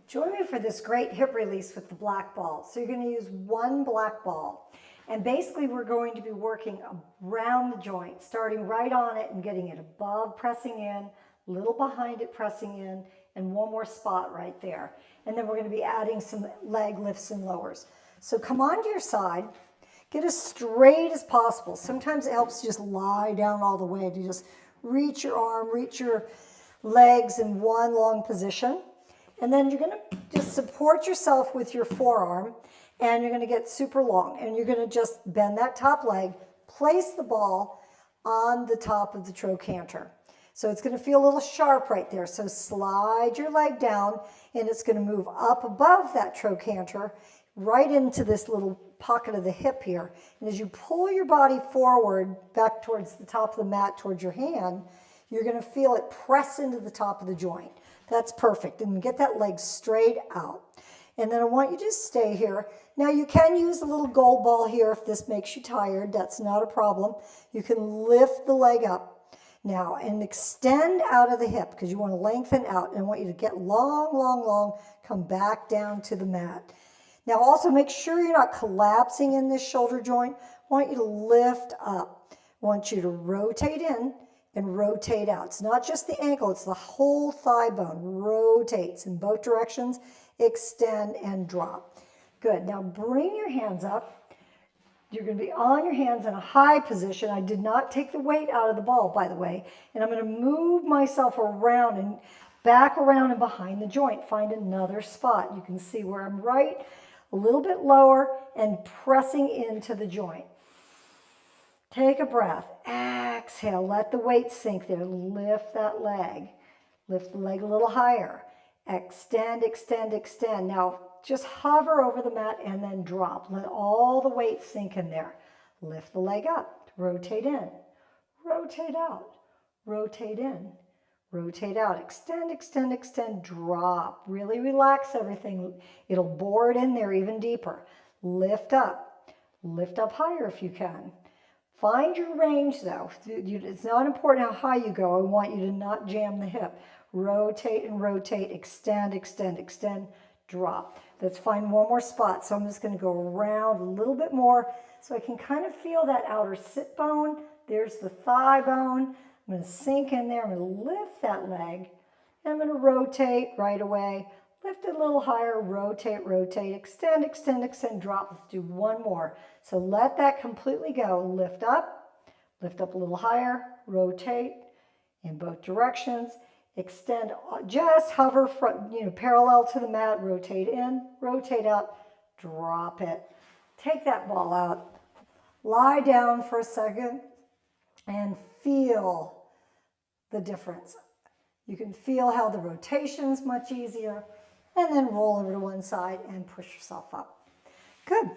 Join me for this great hip release with the black ball. So you're going to use one black ball. And basically we're going to be working around the joint, starting right on it and getting it above, pressing in, a little behind it, pressing in, and one more spot right there. And then we're going to be adding some leg lifts and lowers. So come onto your side, get as straight as possible. Sometimes it helps to just lie down all the way, to just reach your arm, reach your legs in one long position. And then you're going to just support yourself with your forearm, and you're going to get super long. And you're going to just bend that top leg, place the ball on the top of the trochanter. So it's going to feel a little sharp right there. So slide your leg down, and it's going to move up above that trochanter, right into this little pocket of the hip here. And as you pull your body forward, back towards the top of the mat, towards your hand, you're going to feel it press into the top of the joint. That's perfect. And get that leg straight out. And then I want you to stay here. Now you can use a little gold ball here if this makes you tired. That's not a problem. You can lift the leg up now and extend out of the hip because you want to lengthen out. And I want you to get long, long, long, come back down to the mat. Now also make sure you're not collapsing in this shoulder joint. I want you to lift up. I want you to rotate in and rotate out. It's not just the ankle, it's the whole thigh bone. Rotates in both directions, extend and drop. Good, now bring your hands up. You're gonna be on your hands in a high position. I did not take the weight out of the ball, by the way. And I'm gonna move myself around and back around and behind the joint. Find another spot. You can see where I'm right, a little bit lower, and pressing into the joint. Take a breath. Exhale. Let the weight sink there. Lift that leg. Lift the leg a little higher. Extend, extend, extend. Now just hover over the mat and then drop. Let all the weight sink in there. Lift the leg up. Rotate in. Rotate out. Rotate in. Rotate out. Extend, extend, extend. Drop. Really relax everything. It'll bore it in there even deeper. Lift up. Lift up higher if you can. Find your range though. It's not important how high you go. I want you to not jam the hip. Rotate and rotate, extend, extend, extend, drop. Let's find one more spot. So I'm just going to go around a little bit more so I can kind of feel that outer sit bone. There's the thigh bone. I'm going to sink in there. I'm going to lift that leg. And I'm going to rotate right away. Lift it a little higher, rotate, rotate, extend, extend, extend, drop. Let's do one more. So let that completely go. Lift up a little higher, rotate in both directions, extend, just hover from, parallel to the mat, rotate in, rotate out, drop it. Take that ball out, lie down for a second, and feel the difference. You can feel how the rotation's much easier. And then roll over to one side and push yourself up. Good.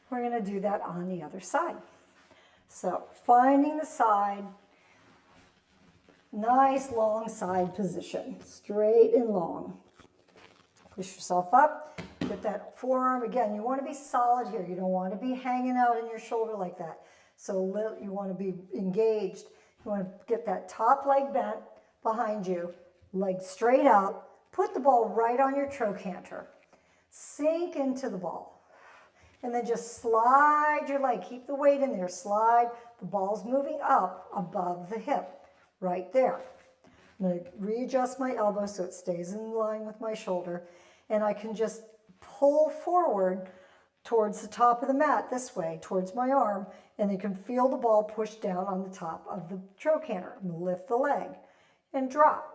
We're going to do that on the other side. So finding the side, nice long side position, straight and long. Push yourself up. Get that forearm. Again, you want to be solid here. You don't want to be hanging out in your shoulder like that. So you want to be engaged. You want to get that top leg bent behind you, leg straight out. Put the ball right on your trochanter. Sink into the ball. And then just slide your leg. Keep the weight in there. Slide. The ball's moving up above the hip. Right there. I'm going to readjust my elbow so it stays in line with my shoulder. And I can just pull forward towards the top of the mat this way, towards my arm. And you can feel the ball push down on the top of the trochanter. I'm going to lift the leg and drop.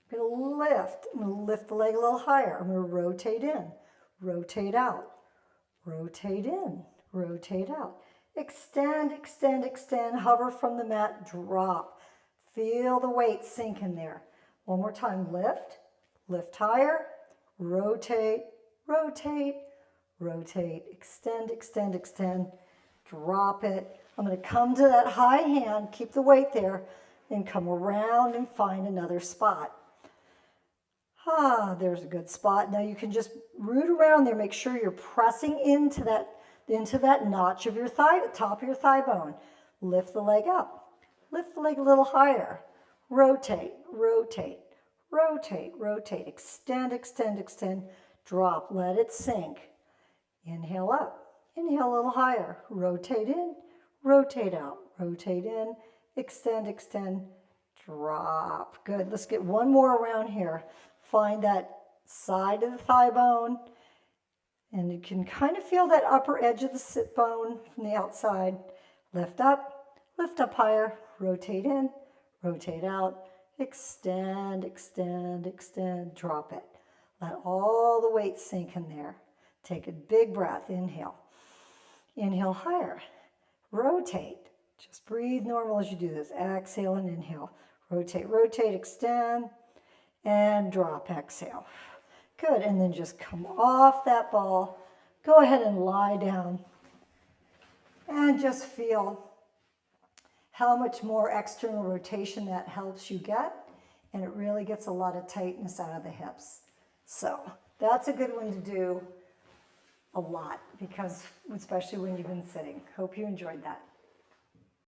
I'm going to lift the leg a little higher. I'm going to rotate in, rotate out, rotate in, rotate out. Extend, extend, extend, hover from the mat, drop. Feel the weight sink in there. One more time, lift, lift higher, rotate, rotate, rotate, extend, extend, extend, drop it. I'm going to come to that high hand, keep the weight there, and come around and find another spot. There's a good spot. Now you can just root around there. Make sure you're pressing into that notch of your thigh, the top of your thigh bone. Lift the leg up. Lift the leg a little higher. Rotate, rotate, rotate, rotate, extend, extend, extend, drop, let it sink. Inhale up, inhale a little higher, rotate in, rotate out, rotate in, extend, extend, drop. Good, let's get one more around here. Find that side of the thigh bone, and you can kind of feel that upper edge of the sit bone from the outside. Lift up higher, rotate in, rotate out, extend, extend, extend, drop it. Let all the weight sink in there. Take a big breath, inhale. Inhale higher, rotate. Just breathe normal as you do this. Exhale and inhale. Rotate, rotate, extend, and drop, exhale. Good, and then just come off that ball. Go ahead and lie down. And just feel how much more external rotation that helps you get. And it really gets a lot of tightness out of the hips. So that's a good one to do a lot, because especially when you've been sitting. Hope you enjoyed that.